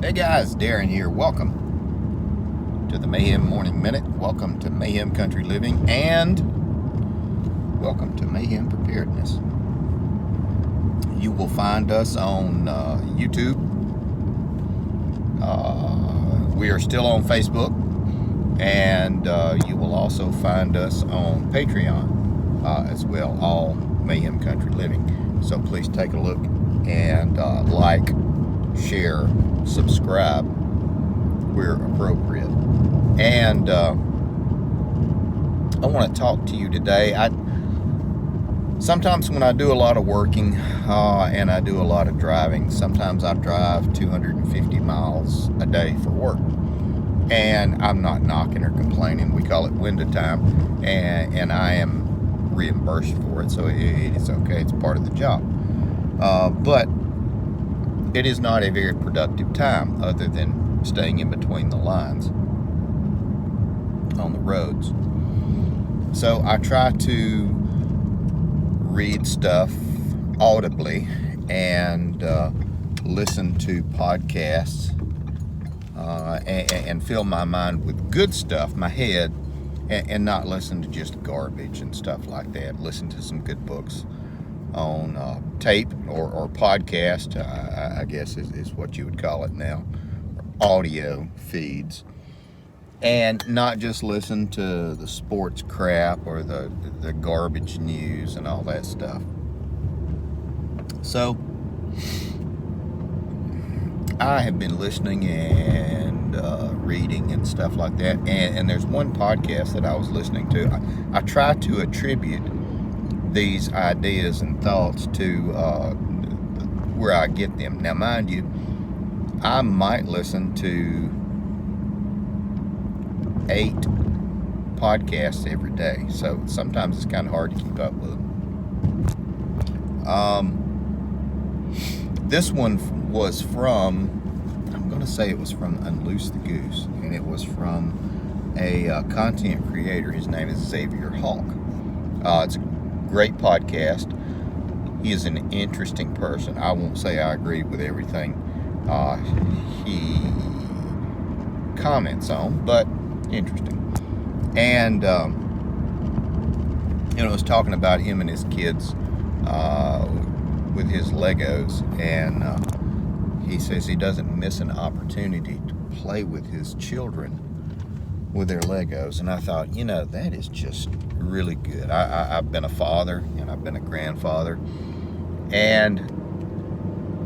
Hey guys, Darren here. Welcome to the Mayhem Morning Minute. Welcome to Mayhem Country Living, and welcome to Mayhem Preparedness. You will find us on YouTube. We are still on Facebook, and you will also find us on Patreon as well, all Mayhem Country Living. So please take a look and like, share, subscribe where appropriate. And I want to talk to you today. Sometimes when I do a lot of working and I do a lot of driving, sometimes I drive 250 miles a day for work. And I'm not knocking or complaining. We call it window time, and I am reimbursed for it, so it's okay. It's part of the job. But it is not a very productive time other than staying in between the lines on the roads. So I try to read stuff audibly and listen to podcasts and fill my mind with good stuff, my head, and not listen to just garbage and stuff like that. Listen to some good books on tape or podcast, I guess is what you would call it now, audio feeds, and not just listen to the sports crap or the garbage news and all that stuff. So I have been listening and reading and stuff like that, and there's one podcast that I was listening to. I try to attribute these ideas and thoughts to where I get them. Now, mind you, I might listen to 8 podcasts every day, so sometimes it's kind of hard to keep up with them. This one was from, I'm going to say it was from Unloose the Goose, and it was from a content creator. His name is Xavier Hawk. It's a great podcast. He is an interesting person. I won't say I agree with everything he comments on, but interesting. And I was talking about him and his kids with his Legos, and he says he doesn't miss an opportunity to play with his children with their Legos. And I thought, that is just really good. I've been a father and I've been a grandfather, and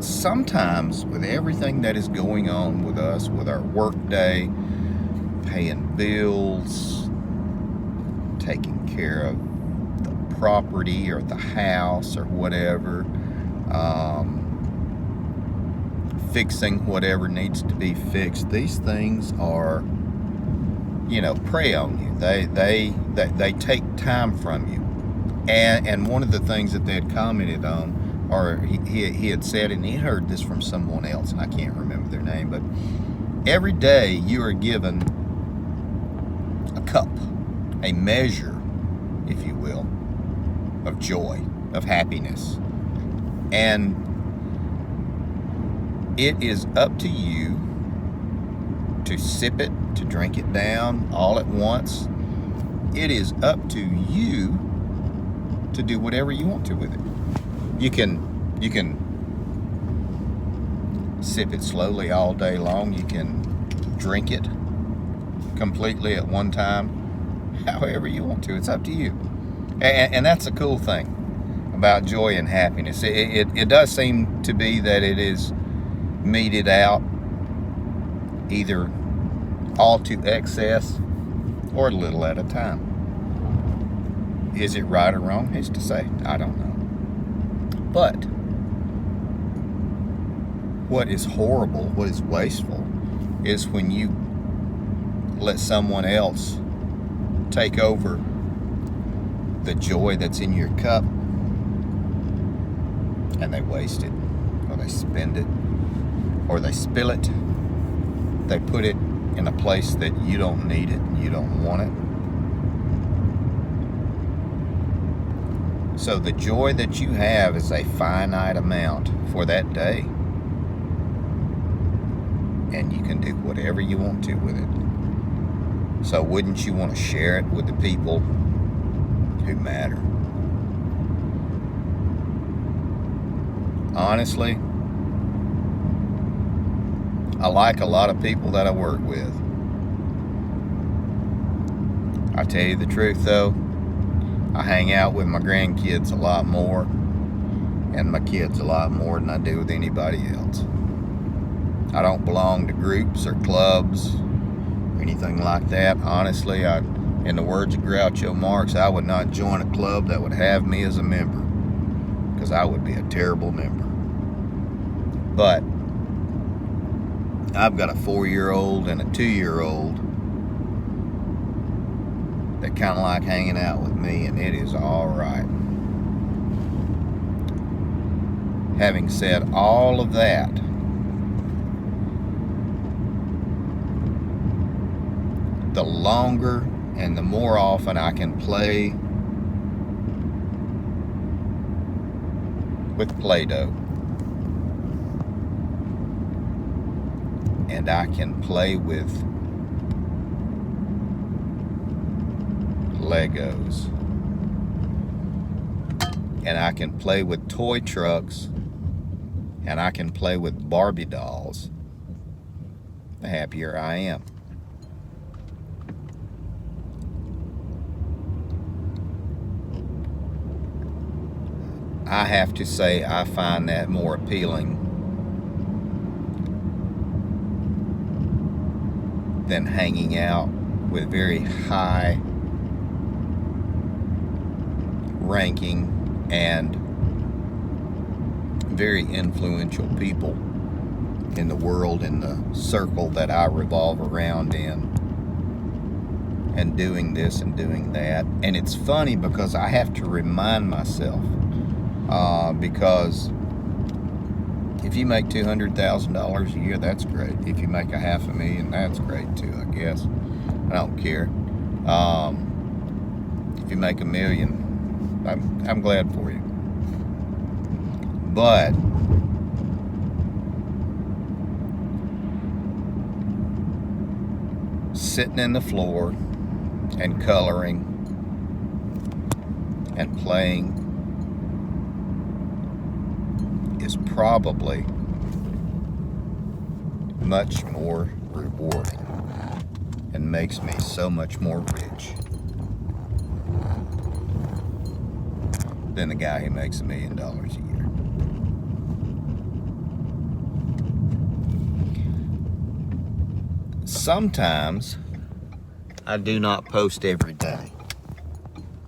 sometimes with everything that is going on with us, with our work day, paying bills, taking care of the property or the house or whatever, fixing whatever needs to be fixed, these things are, prey on you. They take time from you. And one of the things that they had commented on, or he had said, and he heard this from someone else, and I can't remember their name, but every day you are given a cup, a measure, if you will, of joy, of happiness. And it is up to you to sip it, to drink it down all at once. It is up to you to do whatever you want to with it. You can sip it slowly all day long. You can drink it completely at one time, however you want to. It's up to you. And that's a cool thing about joy and happiness. It does seem to be that it is meted out either all to excess or a little at a time. Is it right or wrong? Who's to say? I don't know. But what is horrible, what is wasteful, is when you let someone else take over the joy that's in your cup and they waste it, or they spend it, or they spill it. They put it in a place that you don't need it and you don't want it. So the joy that you have is a finite amount for that day. and you can do whatever you want to with it. So wouldn't you want to share it with the people who matter? Honestly, I like a lot of people that I work with. I tell you the truth though, I hang out with my grandkids a lot more and my kids a lot more than I do with anybody else. I don't belong to groups or clubs or anything like that. Honestly, in the words of Groucho Marx, I would not join a club that would have me as a member, because I would be a terrible member. But I've got a 4-year-old and a 2-year-old that kind of like hanging out with me, and it is all right. Having said all of that, the longer and the more often I can play with Play-Doh, and I can play with Legos, and I can play with toy trucks, and I can play with Barbie dolls, the happier I am. I have to say I find that more appealing than hanging out with very high ranking and very influential people in the world, in the circle that I revolve around in, and doing this and doing that. And it's funny because I have to remind myself, because if you make $200,000 a year, that's great. If you make $500,000, that's great too, I guess. I don't care. If you make $1 million, I'm glad for you. But sitting in the floor and coloring and playing is probably much more rewarding and makes me so much more rich than the guy who makes $1 million a year. Sometimes I do not post every day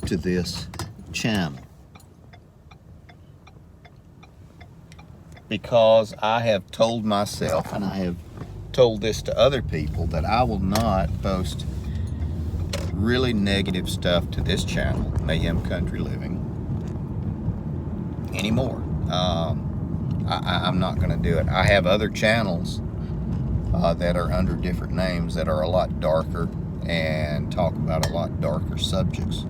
to this channel because I have told myself, and I have told this to other people, that I will not post really negative stuff to this channel, Mayhem Country Living, anymore. I'm not going to do it. I have other channels that are under different names that are a lot darker and talk about a lot darker subjects.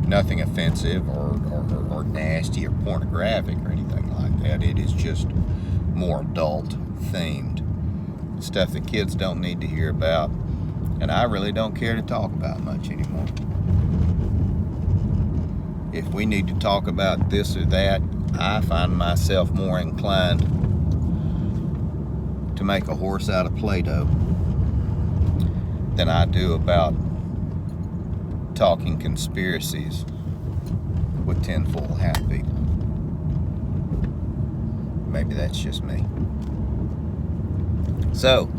Nothing offensive or nasty or pornographic or anything like that. It is just more adult themed stuff that kids don't need to hear about, and I really don't care to talk about much anymore. If we need to talk about this or that, I find myself more inclined to make a horse out of Play-Doh than I do about talking conspiracies with tinfoil hat people. Maybe that's just me. So,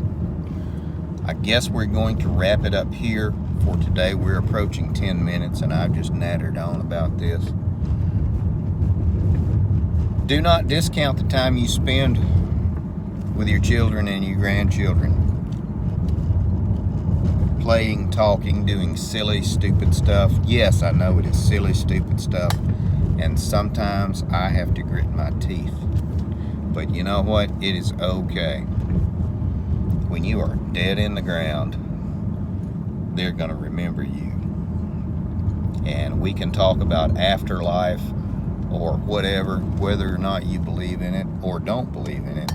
I guess we're going to wrap it up here for today. We're approaching 10 minutes and I've just nattered on about this. Do not discount the time you spend with your children and your grandchildren. Playing, talking, doing silly, stupid stuff. Yes, I know it is silly, stupid stuff. And sometimes I have to grit my teeth. But you know what? It is okay. When you are dead in the ground, they're going to remember you. And we can talk about afterlife or whatever, whether or not you believe in it or don't believe in it.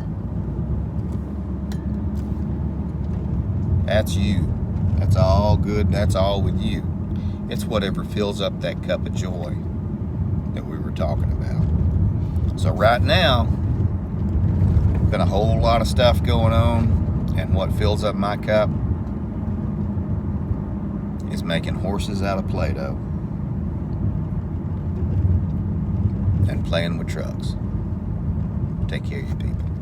That's you. That's all good. That's all with you. It's whatever fills up that cup of joy that we were talking about. So right now, been a whole lot of stuff going on, and what fills up my cup is making horses out of Play-Doh and playing with trucks. Take care of you people.